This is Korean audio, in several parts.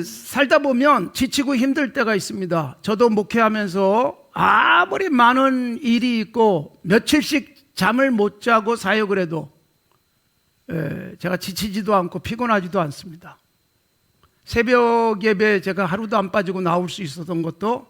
살다 보면 지치고 힘들 때가 있습니다. 저도 목회하면서 아무리 많은 일이 있고 며칠씩 잠을 못 자고 사역을 해도 제가 지치지도 않고 피곤하지도 않습니다. 새벽 예배 제가 하루도 안 빠지고 나올 수 있었던 것도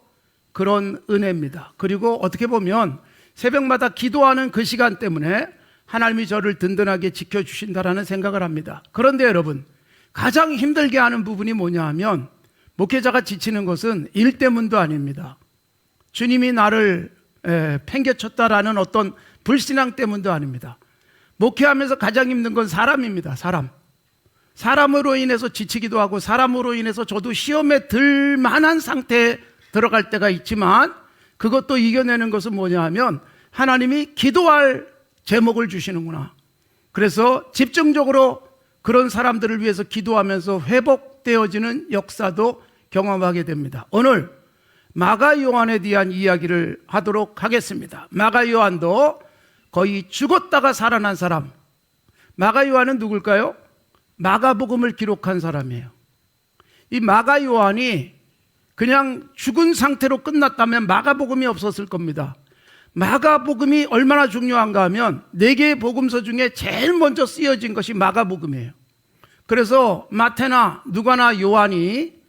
그런 은혜입니다. 그리고 어떻게 보면 새벽마다 기도하는 그 시간 때문에 하나님이 저를 든든하게 지켜주신다라는 생각을 합니다. 그런데 여러분, 가장 힘들게 하는 부분이 뭐냐 하면 목회자가 지치는 것은 일 때문도 아닙니다. 주님이 나를 팽개쳤다라는 어떤 불신앙 때문도 아닙니다. 목회하면서 가장 힘든 건 사람입니다. 사람으로 인해서 지치기도 하고 사람으로 인해서 저도 시험에 들 만한 상태에 들어갈 때가 있지만 그것도 이겨내는 것은 뭐냐 하면 하나님이 기도할 제목을 주시는구나. 그래서 집중적으로 그런 사람들을 위해서 기도하면서 회복되어지는 역사도 경험하게 됩니다. 오늘 마가 요한에 대한 이야기를 하도록 하겠습니다. 마가 요한도 거의 죽었다가 살아난 사람. 마가 요한은 누굴까요? 마가복음을 기록한 사람이에요. 이 마가 요한이 그냥 죽은 상태로 끝났다면 마가복음이 없었을 겁니다. 마가복음이 얼마나 중요한가 하면 4개의 복음서 중에 제일 먼저 쓰여진 것이 마가복음이에요. 그래서 마태나 누가나 요한이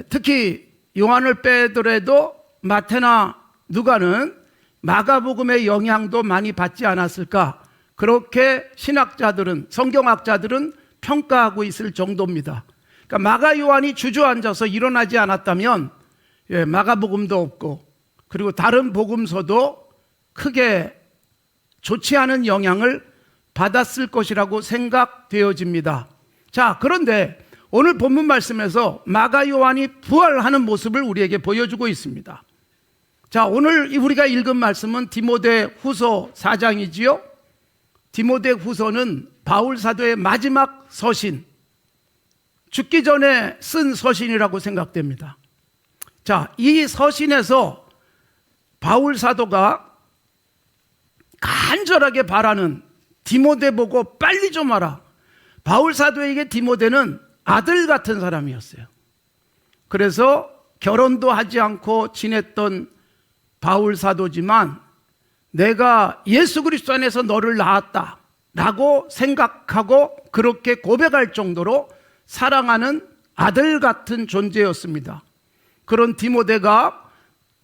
특히 요한을 빼더라도 마태나 누가는 마가복음의 영향도 많이 받지 않았을까, 그렇게 신학자들은, 성경학자들은 평가하고 있을 정도입니다. 그러니까 마가 요한이 주저앉아서 일어나지 않았다면 마가복음도 없고 그리고 다른 복음서도 크게 좋지 않은 영향을 받았을 것이라고 생각되어집니다. 자, 그런데 오늘 본문 말씀에서 마가 요한이 부활하는 모습을 우리에게 보여주고 있습니다. 자, 오늘 우리가 읽은 말씀은 디모데 후서 4장이지요. 디모데 후서는 바울 사도의 마지막 서신, 죽기 전에 쓴 서신이라고 생각됩니다. 자, 이 서신에서 바울 사도가 간절하게 바라는, 디모데 보고 빨리 좀 와라. 바울 사도에게 디모데는 아들 같은 사람이었어요. 그래서 결혼도 하지 않고 지냈던 바울 사도지만 내가 예수 그리스도 안에서 너를 낳았다 라고 생각하고 그렇게 고백할 정도로 사랑하는 아들 같은 존재였습니다. 그런 디모데가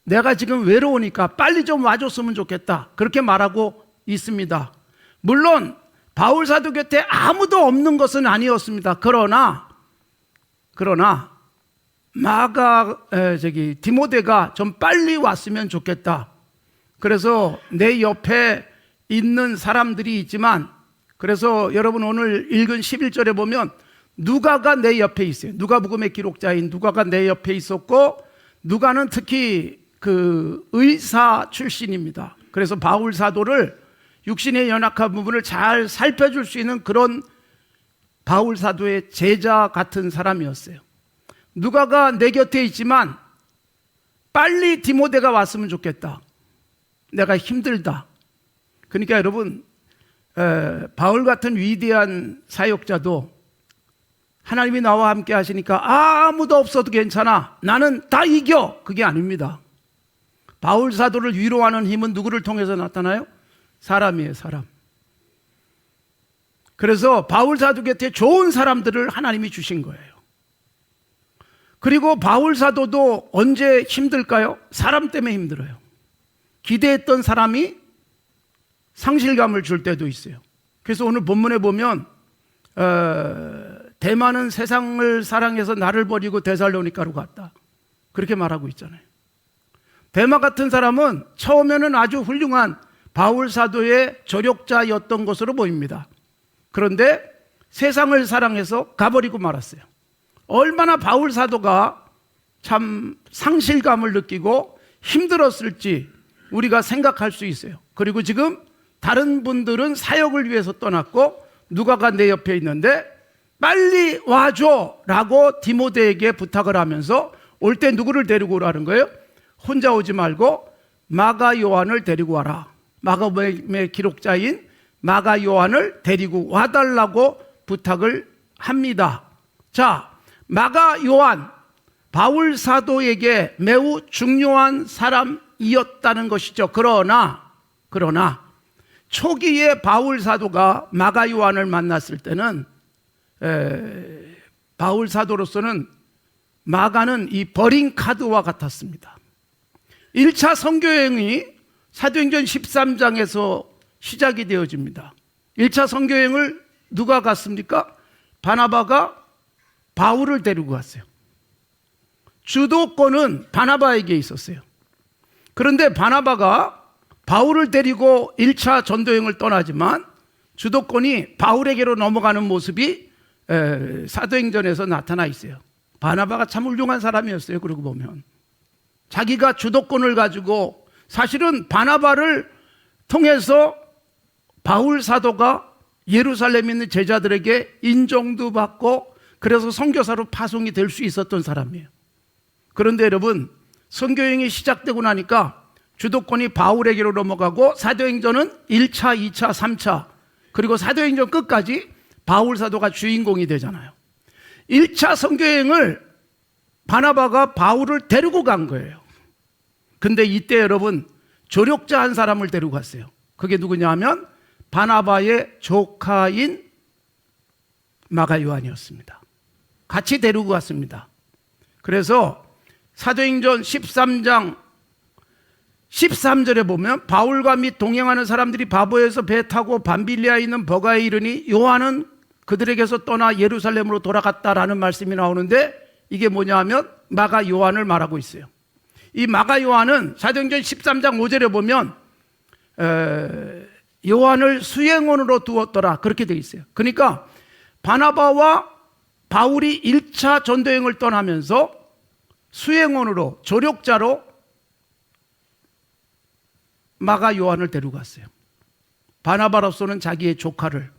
내가 지금 외로우니까 빨리 좀 와줬으면 좋겠다, 그렇게 말하고 있습니다. 물론 바울 사도 곁에 아무도 없는 것은 아니었습니다. 그러나 디모데가 좀 빨리 왔으면 좋겠다. 그래서 내 옆에 있는 사람들이 있지만, 그래서 여러분 오늘 읽은 11절에 보면 누가가 내 옆에 있어요. 누가복음의 기록자인 누가가 내 옆에 있었고, 누가는 특히 그 의사 출신입니다. 그래서 바울 사도를 육신의 연약한 부분을 잘 살펴줄 수 있는 그런 바울 사도의 제자 같은 사람이었어요. 누가가 내 곁에 있지만 빨리 디모데가 왔으면 좋겠다. 내가 힘들다. 그러니까 여러분, 바울 같은 위대한 사역자도 하나님이 나와 함께 하시니까 아무도 없어도 괜찮아, 나는 다 이겨, 그게 아닙니다. 바울 사도를 위로하는 힘은 누구를 통해서 나타나요? 사람이에요, 사람. 그래서 바울 사도 곁에 좋은 사람들을 하나님이 주신 거예요. 그리고 바울 사도도 언제 힘들까요? 사람 때문에 힘들어요. 기대했던 사람이 상실감을 줄 때도 있어요. 그래서 오늘 본문에 보면 대만은 세상을 사랑해서 나를 버리고 데살로니가로 갔다, 그렇게 말하고 있잖아요. 대마 같은 사람은 처음에는 아주 훌륭한 바울 사도의 조력자였던 것으로 보입니다. 그런데 세상을 사랑해서 가버리고 말았어요. 얼마나 바울 사도가 참 상실감을 느끼고 힘들었을지 우리가 생각할 수 있어요. 그리고 지금 다른 분들은 사역을 위해서 떠났고 누가가 내 옆에 있는데 빨리 와줘 라고 디모데에게 부탁을 하면서 올 때 누구를 데리고 오라는 거예요? 혼자 오지 말고 마가 요한을 데리고 와라. 마가복음의 기록자인 마가 요한을 데리고 와달라고 부탁을 합니다. 자, 마가 요한, 바울 사도에게 매우 중요한 사람이었다는 것이죠. 그러나 초기에 바울 사도가 마가 요한을 만났을 때는 바울 사도로서는 마가는 이 버린 카드와 같았습니다. 1차 선교여행이 사도행전 13장에서 시작이 되어집니다. 1차 선교여행을 누가 갔습니까? 바나바가 바울을 데리고 갔어요. 주도권은 바나바에게 있었어요. 그런데 바나바가 바울을 데리고 1차 전도여행을 떠나지만 주도권이 바울에게로 넘어가는 모습이 사도행전에서 나타나 있어요. 바나바가 참 훌륭한 사람이었어요. 그러고 보면 자기가 주도권을 가지고 사실은 바나바를 통해서 바울 사도가 예루살렘에 있는 제자들에게 인정도 받고 그래서 선교사로 파송이 될 수 있었던 사람이에요. 그런데 여러분, 선교여행이 시작되고 나니까 주도권이 바울에게로 넘어가고 사도행전은 1차, 2차, 3차 그리고 사도행전 끝까지 바울 사도가 주인공이 되잖아요. 1차 선교여행을 바나바가 바울을 데리고 간 거예요. 근데 이때 여러분, 조력자 한 사람을 데리고 갔어요. 그게 누구냐 하면 바나바의 조카인 마가 요한이었습니다. 같이 데리고 갔습니다. 그래서 사도행전 13장 13절에 보면 바울과 및 동행하는 사람들이 바보에서 배 타고 밤빌리아에 있는 버가에 이르니 요한은 그들에게서 떠나 예루살렘으로 돌아갔다라는 말씀이 나오는데 이게 뭐냐 하면 마가 요한을 말하고 있어요. 이 마가 요한은 사도행전 13장 5절에 보면 요한을 수행원으로 두었더라 그렇게 되어 있어요. 그러니까 바나바와 바울이 1차 전도여행을 떠나면서 수행원으로 조력자로 마가 요한을 데리고 갔어요. 바나바로서는 자기의 조카를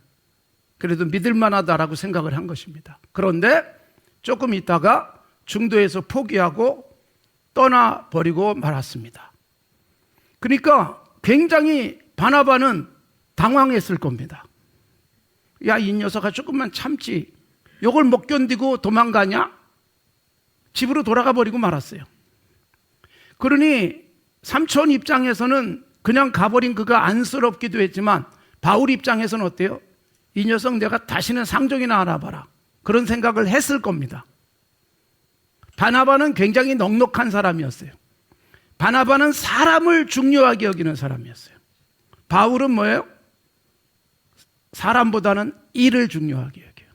그래도 믿을 만하다라고 생각을 한 것입니다. 그런데 조금 있다가 중도에서 포기하고 떠나버리고 말았습니다. 그러니까 굉장히 바나바는 당황했을 겁니다. 야, 이 녀석아 조금만 참지. 요걸 못 견디고 도망가냐? 집으로 돌아가 버리고 말았어요. 그러니 삼촌 입장에서는 그냥 가버린 그가 안쓰럽기도 했지만 바울 입장에서는 어때요? 이 녀석 내가 다시는 상종이나 알아봐라. 그런 생각을 했을 겁니다. 바나바는 굉장히 넉넉한 사람이었어요. 바나바는 사람을 중요하게 여기는 사람이었어요. 바울은 뭐예요? 사람보다는 일을 중요하게 여겨요.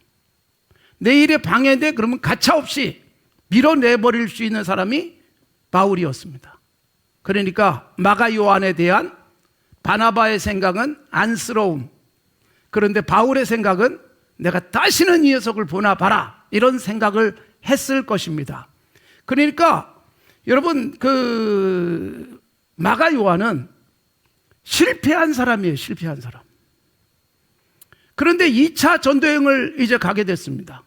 내 일에 방해돼? 그러면 가차없이 밀어내버릴 수 있는 사람이 바울이었습니다. 그러니까 마가 요한에 대한 바나바의 생각은 안쓰러움. 그런데 바울의 생각은 내가 다시는 이 녀석을 보나 봐라. 이런 생각을 했을 것입니다. 그러니까 여러분 마가 요한은 실패한 사람이에요. 실패한 사람. 그런데 2차 전도여행을 이제 가게 됐습니다.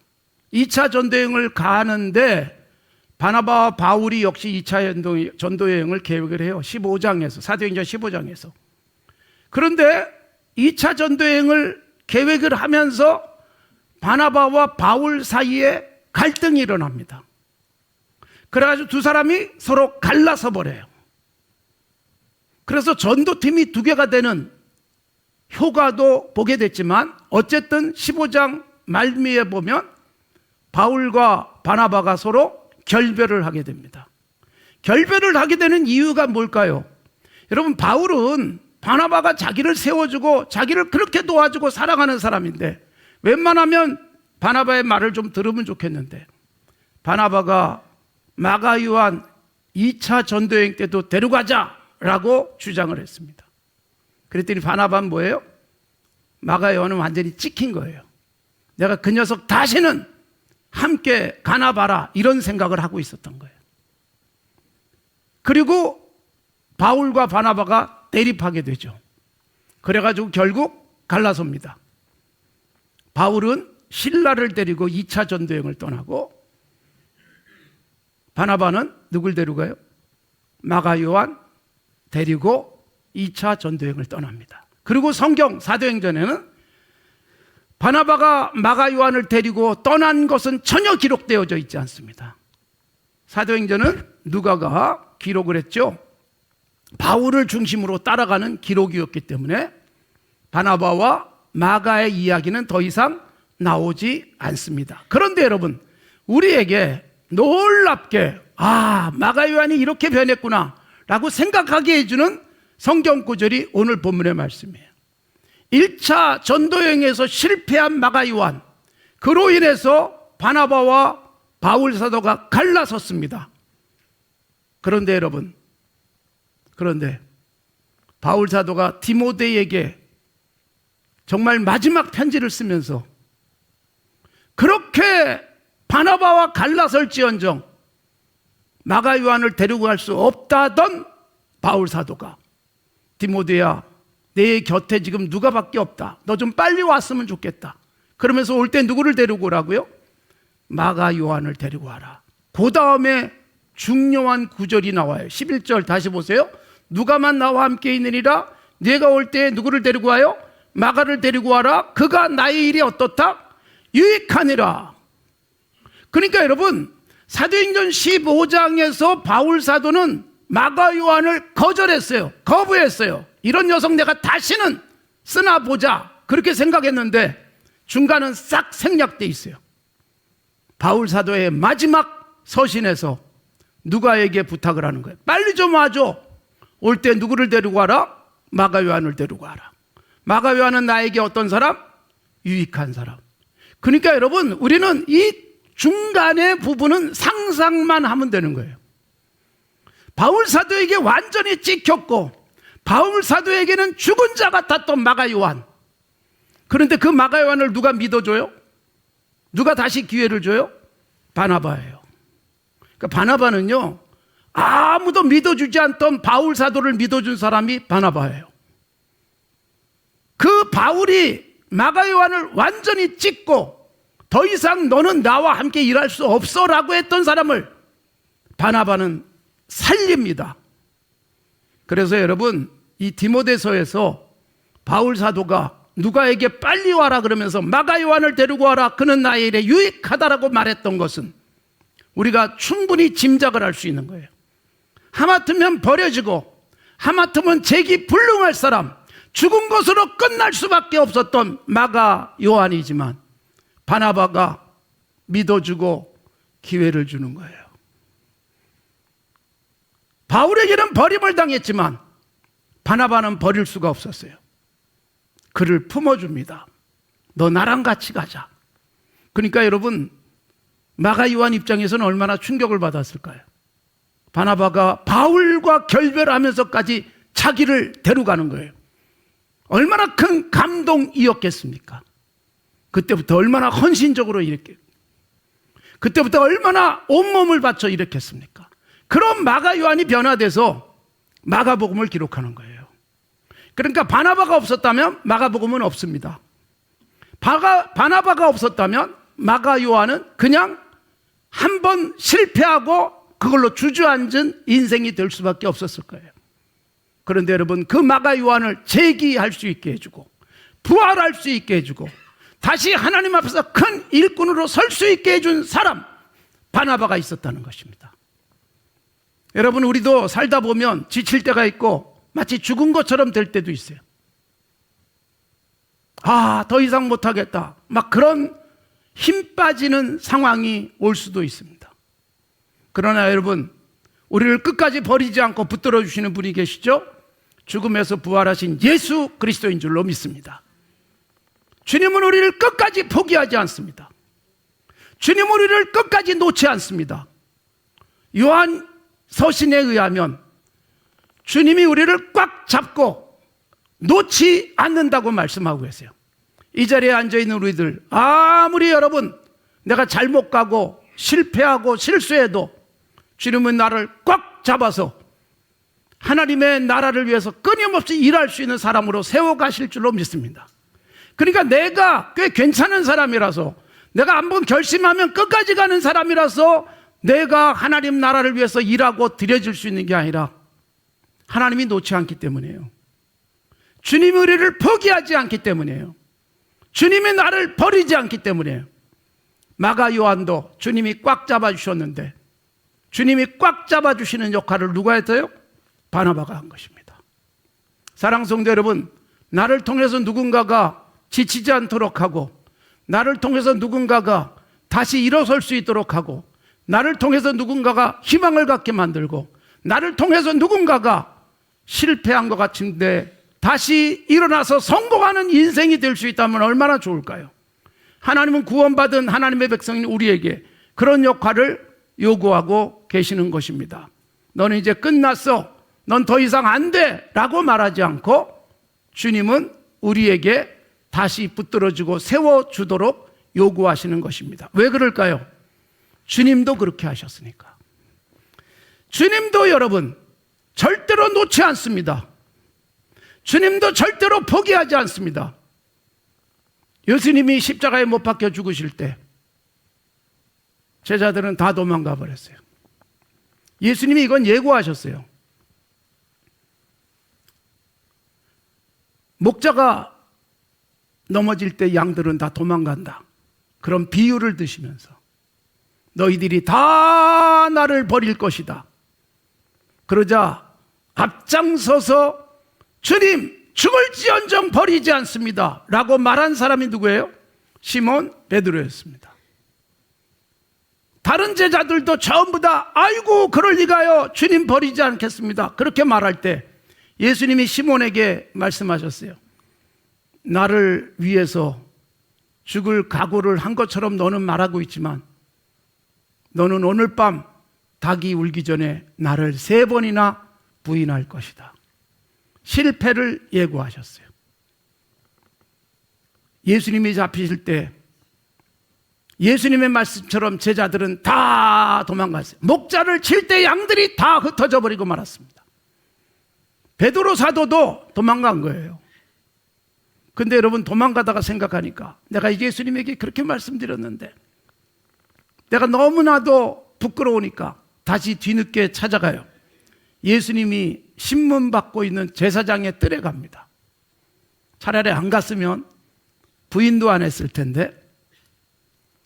2차 전도여행을 가는데 바나바와 바울이 역시 2차 전도여행을 계획을 해요. 15장에서 사도행전 15장에서. 그런데 2차 전도여행을 계획을 하면서 바나바와 바울 사이에 갈등이 일어납니다. 그래가지고 두 사람이 서로 갈라서 버려요. 그래서 전도팀이 두 개가 되는 효과도 보게 됐지만 어쨌든 15장 말미에 보면 바울과 바나바가 서로 결별을 하게 됩니다. 결별을 하게 되는 이유가 뭘까요? 여러분, 바울은 바나바가 자기를 세워주고 자기를 그렇게 도와주고 사랑하는 사람인데 웬만하면 바나바의 말을 좀 들으면 좋겠는데 바나바가 마가 요한 2차 전도여행 때도 데려가자라고 주장을 했습니다. 그랬더니 바나바는 뭐예요? 마가 요한은 완전히 찍힌 거예요. 내가 그 녀석 다시는 함께 가나봐라 이런 생각을 하고 있었던 거예요. 그리고 바울과 바나바가 대립하게 되죠. 그래가지고 결국 갈라섭니다. 바울은 실라를 데리고 2차 전도여행을 떠나고 바나바는 누굴 데리고요? 마가 요한 데리고 2차 전도여행을 떠납니다. 그리고 성경 사도행전에는 바나바가 마가 요한을 데리고 떠난 것은 전혀 기록되어져 있지 않습니다. 사도행전은 누가가 기록을 했죠. 바울을 중심으로 따라가는 기록이었기 때문에 바나바와 마가의 이야기는 더 이상 나오지 않습니다. 그런데 여러분, 우리에게 놀랍게 마가 요한이 이렇게 변했구나 라고 생각하게 해주는 성경 구절이 오늘 본문의 말씀이에요. 1차 전도여행에서 실패한 마가 요한, 그로 인해서 바나바와 바울 사도가 갈라섰습니다. 그런데 여러분, 바울 사도가 디모데에게 정말 마지막 편지를 쓰면서 그렇게 바나바와 갈라설지언정 마가 요한을 데리고 갈 수 없다던 바울 사도가 디모데야, 내 곁에 지금 누가밖에 없다. 너 좀 빨리 왔으면 좋겠다. 그러면서 올 때 누구를 데리고 오라고요? 마가 요한을 데리고 와라. 그 다음에 중요한 구절이 나와요. 11절 다시 보세요. 누가만 나와 함께 있느니라. 네가 올 때 누구를 데리고 와요? 마가를 데리고 와라. 그가 나의 일이 어떻다? 유익하니라. 그러니까 여러분, 사도행전 15장에서 바울 사도는 마가 요한을 거절했어요. 거부했어요. 이런 녀석 내가 다시는 쓰나 보자, 그렇게 생각했는데 중간은 싹 생략돼 있어요. 바울 사도의 마지막 서신에서 누가에게 부탁을 하는 거예요. 빨리 좀 와줘. 올 때 누구를 데리고 와라? 마가 요한을 데리고 와라. 마가 요한은 나에게 어떤 사람? 유익한 사람. 그러니까 여러분, 우리는 이 중간의 부분은 상상만 하면 되는 거예요. 바울 사도에게 완전히 찍혔고 바울 사도에게는 죽은 자 같았던 마가 요한. 그런데 그 마가 요한을 누가 믿어줘요? 누가 다시 기회를 줘요? 바나바예요. 그러니까 바나바는요, 아무도 믿어주지 않던 바울 사도를 믿어준 사람이 바나바예요. 그 바울이 마가 요한을 완전히 찍고 더 이상 너는 나와 함께 일할 수 없어 라고 했던 사람을 바나바는 살립니다. 그래서 여러분, 이 디모데서에서 바울 사도가 누가에게 빨리 와라 그러면서 마가 요한을 데리고 와라, 그는 나의 일에 유익하다라고 말했던 것은 우리가 충분히 짐작을 할 수 있는 거예요. 하마터면 버려지고 하마터면 재기불능할 사람, 죽은 것으로 끝날 수밖에 없었던 마가 요한이지만 바나바가 믿어주고 기회를 주는 거예요. 바울에게는 버림을 당했지만 바나바는 버릴 수가 없었어요. 그를 품어줍니다. 너 나랑 같이 가자. 그러니까 여러분, 마가 요한 입장에서는 얼마나 충격을 받았을까요? 바나바가 바울과 결별하면서까지 자기를 데려가는 거예요. 얼마나 큰 감동이었겠습니까? 그때부터 얼마나 헌신적으로 일했겠, 그때부터 얼마나 온몸을 바쳐 일했겠습니까? 그런 마가 요한이 변화돼서 마가복음을 기록하는 거예요. 그러니까 바나바가 없었다면 마가복음은 없습니다. 바나바가 없었다면 마가 요한은 그냥 한 번 실패하고 그걸로 주저앉은 인생이 될 수밖에 없었을 거예요. 그런데 여러분, 그 마가 요한을 재기할 수 있게 해주고 부활할 수 있게 해주고 다시 하나님 앞에서 큰 일꾼으로 설 수 있게 해준 사람, 바나바가 있었다는 것입니다. 여러분, 우리도 살다 보면 지칠 때가 있고 마치 죽은 것처럼 될 때도 있어요. 더 이상 못하겠다, 막 그런 힘 빠지는 상황이 올 수도 있습니다. 그러나 여러분, 우리를 끝까지 버리지 않고 붙들어 주시는 분이 계시죠? 죽음에서 부활하신 예수 그리스도인 줄로 믿습니다. 주님은 우리를 끝까지 포기하지 않습니다. 주님은 우리를 끝까지 놓지 않습니다. 요한 서신에 의하면 주님이 우리를 꽉 잡고 놓지 않는다고 말씀하고 계세요. 이 자리에 앉아있는 우리들, 아무리 여러분 내가 잘못 가고 실패하고 실수해도 주님은 나를 꽉 잡아서 하나님의 나라를 위해서 끊임없이 일할 수 있는 사람으로 세워가실 줄로 믿습니다. 그러니까 내가 꽤 괜찮은 사람이라서, 내가 한번 결심하면 끝까지 가는 사람이라서 내가 하나님 나라를 위해서 일하고 드려질 수 있는 게 아니라 하나님이 놓지 않기 때문이에요. 주님이 우리를 포기하지 않기 때문이에요. 주님이 나를 버리지 않기 때문이에요. 마가 요한도 주님이 꽉 잡아주셨는데 주님이 꽉 잡아주시는 역할을 누가 했어요? 바나바가 한 것입니다. 사랑하는 성도 여러분, 나를 통해서 누군가가 지치지 않도록 하고, 나를 통해서 누군가가 다시 일어설 수 있도록 하고, 나를 통해서 누군가가 희망을 갖게 만들고, 나를 통해서 누군가가 실패한 것 같은데 다시 일어나서 성공하는 인생이 될 수 있다면 얼마나 좋을까요? 하나님은 구원받은 하나님의 백성인 우리에게 그런 역할을 요구하고 계시는 것입니다. 너는 이제 끝났어, 넌 더 이상 안 돼 라고 말하지 않고 주님은 우리에게 다시 붙들어주고 세워주도록 요구하시는 것입니다. 왜 그럴까요? 주님도 그렇게 하셨으니까. 주님도 여러분 절대로 놓지 않습니다. 주님도 절대로 포기하지 않습니다. 예수님이 십자가에 못 박혀 죽으실 때 제자들은 다 도망가 버렸어요. 예수님이 이건 예고하셨어요. 목자가 넘어질 때 양들은 다 도망간다, 그런 비유를 드시면서 너희들이 다 나를 버릴 것이다. 그러자 앞장서서 주님 죽을지언정 버리지 않습니다 라고 말한 사람이 누구예요? 시몬 베드로였습니다. 다른 제자들도 전부 다 아이고 그럴 리가요, 주님 버리지 않겠습니다 그렇게 말할 때 예수님이 시몬에게 말씀하셨어요. 나를 위해서 죽을 각오를 한 것처럼 너는 말하고 있지만 너는 오늘 밤 닭이 울기 전에 나를 3번이나 부인할 것이다. 실패를 예고하셨어요. 예수님이 잡히실 때 예수님의 말씀처럼 제자들은 다 도망갔어요. 목자를 칠 때 양들이 다 흩어져 버리고 말았습니다. 베드로 사도도 도망간 거예요. 근데 여러분, 도망가다가 생각하니까 내가 예수님에게 그렇게 말씀드렸는데 내가 너무나도 부끄러우니까 다시 뒤늦게 찾아가요. 예수님이 신문 받고 있는 제사장의 뜰에 갑니다. 차라리 안 갔으면 부인도 안 했을 텐데.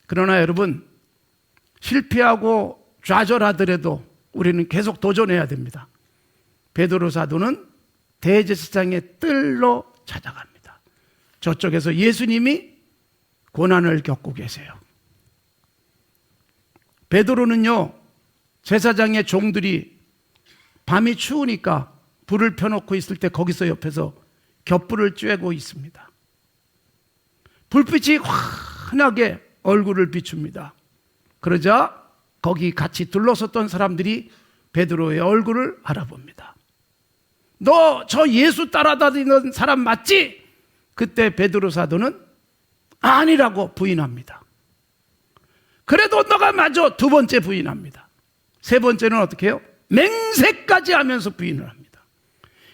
그러나 여러분, 실패하고 좌절하더라도 우리는 계속 도전해야 됩니다. 베드로 사도는 대제사장의 뜰로 찾아갑니다. 저쪽에서 예수님이 고난을 겪고 계세요. 베드로는요, 제사장의 종들이 밤이 추우니까 불을 펴놓고 있을 때 거기서 옆에서 겹불을 쬐고 있습니다. 불빛이 환하게 얼굴을 비춥니다. 그러자 거기 같이 둘러섰던 사람들이 베드로의 얼굴을 알아봅니다. 너 저 예수 따라다니는 사람 맞지? 그때 베드로 사도는 아니라고 부인합니다. 그래도 너가 맞아, 2번째 부인합니다. 3번째는 어떻게 해요? 맹세까지 하면서 부인을 합니다.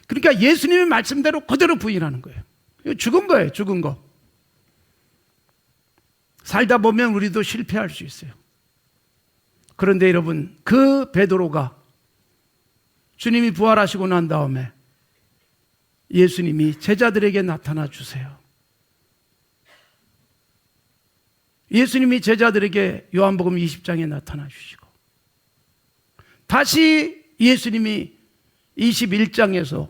그러니까 예수님의 말씀대로 그대로 부인하는 거예요. 이거 죽은 거예요, 죽은 거. 살다 보면 우리도 실패할 수 있어요. 그런데 여러분, 그 베드로가 주님이 부활하시고 난 다음에 예수님이 제자들에게 나타나 주세요. 예수님이 제자들에게 요한복음 20장에 나타나 주시고, 다시 예수님이 21장에서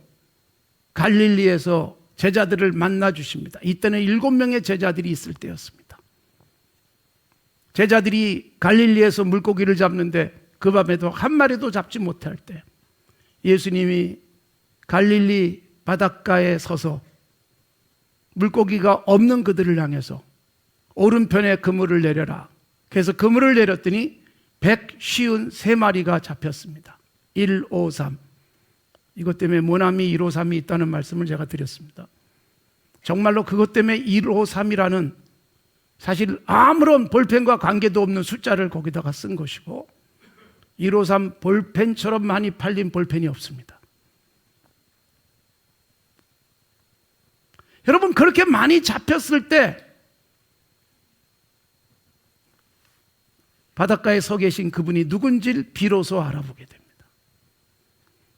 갈릴리에서 제자들을 만나 주십니다. 이때는 7명의 제자들이 있을 때였습니다. 제자들이 갈릴리에서 물고기를 잡는데 그 밤에도 한 마리도 잡지 못할 때 예수님이 갈릴리 바닷가에 서서 물고기가 없는 그들을 향해서 오른편에 그물을 내려라. 그래서 그물을 내렸더니 153마리가 잡혔습니다. 153. 이것 때문에 모나미 153이 있다는 말씀을 제가 드렸습니다. 정말로 그것 때문에 153이라는 사실 아무런 볼펜과 관계도 없는 숫자를 거기다가 쓴 것이고, 153 볼펜처럼 많이 팔린 볼펜이 없습니다. 여러분, 그렇게 많이 잡혔을 때 바닷가에 서 계신 그분이 누군지를 비로소 알아보게 됩니다.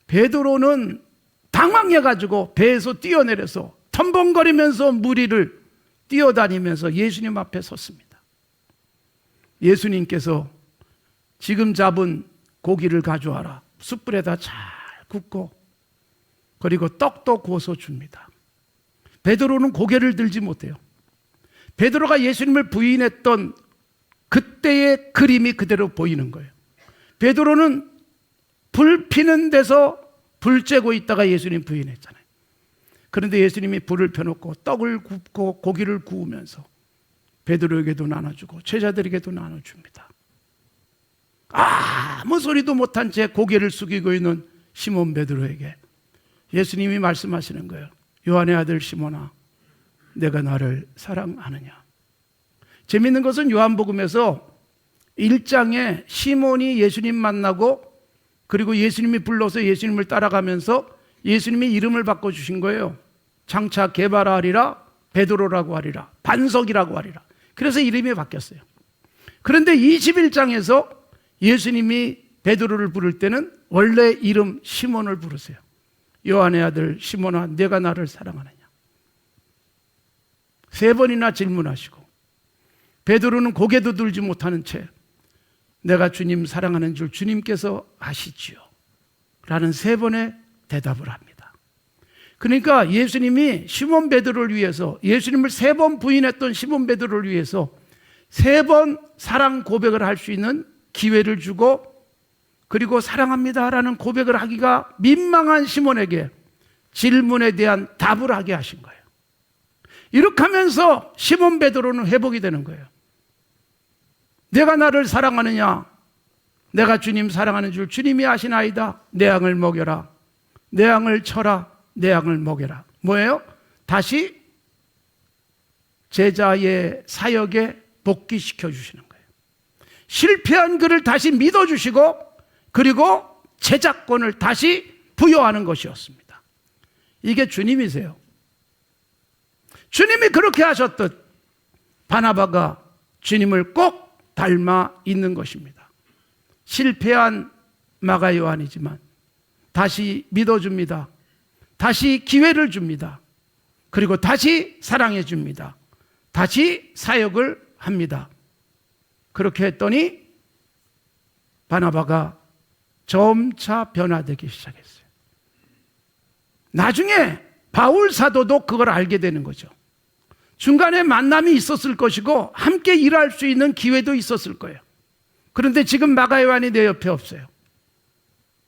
베드로는 당황해가지고 배에서 뛰어내려서 텀벙거리면서 무리를 뛰어다니면서 예수님 앞에 섰습니다. 예수님께서 지금 잡은 고기를 가져와라. 숯불에다 잘 굽고 그리고 떡도 구워서 줍니다. 베드로는 고개를 들지 못해요. 베드로가 예수님을 부인했던 그때의 그림이 그대로 보이는 거예요. 베드로는 불 피는 데서 불 쬐고 있다가 예수님 부인했잖아요. 그런데 예수님이 불을 펴놓고 떡을 굽고 고기를 구우면서 베드로에게도 나눠주고 제자들에게도 나눠줍니다. 아무 소리도 못한 채 고개를 숙이고 있는 시몬 베드로에게 예수님이 말씀하시는 거예요. 요한의 아들 시몬아, 내가 나를 사랑하느냐? 재밌는 것은 요한복음에서 1장에 시몬이 예수님 만나고 그리고 예수님이 불러서 예수님을 따라가면서 예수님이 이름을 바꿔주신 거예요. 장차 게바라 하리라, 베드로라고 하리라, 반석이라고 하리라. 그래서 이름이 바뀌었어요. 그런데 21장에서 예수님이 베드로를 부를 때는 원래 이름 시몬을 부르세요. 요한의 아들 시몬아, 내가 나를 사랑하느냐? 3번이나 질문하시고 베드로는 고개도 들지 못하는 채 내가 주님 사랑하는 줄 주님께서 아시지요 라는 3번의 대답을 합니다. 그러니까 예수님이 시몬 베드로를 위해서, 예수님을 3번 부인했던 시몬 베드로를 위해서 3번 사랑 고백을 할 수 있는 기회를 주고 그리고 사랑합니다 라는 고백을 하기가 민망한 시몬에게 질문에 대한 답을 하게 하신 거예요. 이렇게 하면서 시몬 베드로는 회복이 되는 거예요. 내가 나를 사랑하느냐? 내가 주님 사랑하는 줄 주님이 아시나이다. 내 양을 먹여라. 내 양을 쳐라. 내 양을 먹여라. 뭐예요? 다시 제자의 사역에 복귀시켜 주시는 거예요. 실패한 그를 다시 믿어주시고 그리고 제자권을 다시 부여하는 것이었습니다. 이게 주님이세요. 주님이 그렇게 하셨듯 바나바가 주님을 꼭 닮아 있는 것입니다. 실패한 마가 요한이지만 다시 믿어줍니다. 다시 기회를 줍니다. 그리고 다시 사랑해 줍니다. 다시 사역을 합니다. 그렇게 했더니 바나바가 점차 변화되기 시작했어요. 나중에 바울 사도도 그걸 알게 되는 거죠. 중간에 만남이 있었을 것이고 함께 일할 수 있는 기회도 있었을 거예요. 그런데 지금 마가 요한이 내 옆에 없어요.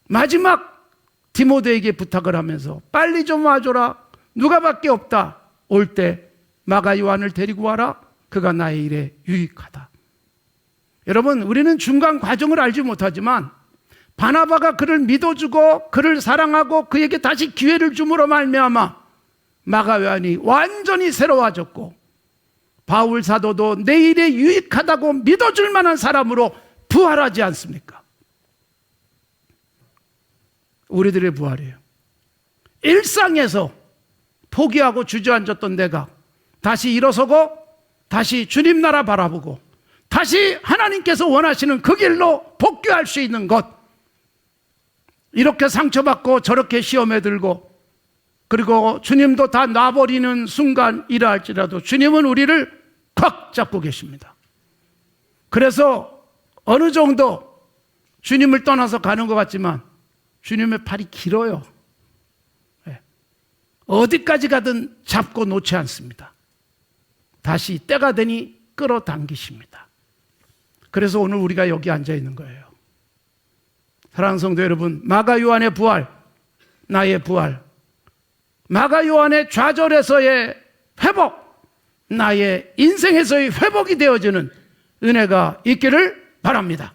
마지막 디모데에게 부탁을 하면서 빨리 좀 와줘라. 누가밖에 없다. 올 때 마가 요한을 데리고 와라. 그가 나의 일에 유익하다. 여러분, 우리는 중간 과정을 알지 못하지만 바나바가 그를 믿어주고 그를 사랑하고 그에게 다시 기회를 줌으로 말미암아 마가 요한이 완전히 새로워졌고 바울 사도도 내 일에 유익하다고 믿어줄 만한 사람으로 부활하지 않습니까? 우리들의 부활이에요. 일상에서 포기하고 주저앉았던 내가 다시 일어서고 다시 주님 나라 바라보고 다시 하나님께서 원하시는 그 길로 복귀할 수 있는 것, 이렇게 상처받고 저렇게 시험에 들고 그리고 주님도 다 놔버리는 순간이라 할지라도 주님은 우리를 꽉 잡고 계십니다. 그래서 어느 정도 주님을 떠나서 가는 것 같지만 주님의 팔이 길어요. 어디까지 가든 잡고 놓지 않습니다. 다시 때가 되니 끌어당기십니다. 그래서 오늘 우리가 여기 앉아 있는 거예요. 사랑하는 성도 여러분, 마가 요한의 부활, 나의 부활, 마가 요한의 좌절에서의 회복, 나의 인생에서의 회복이 되어지는 은혜가 있기를 바랍니다.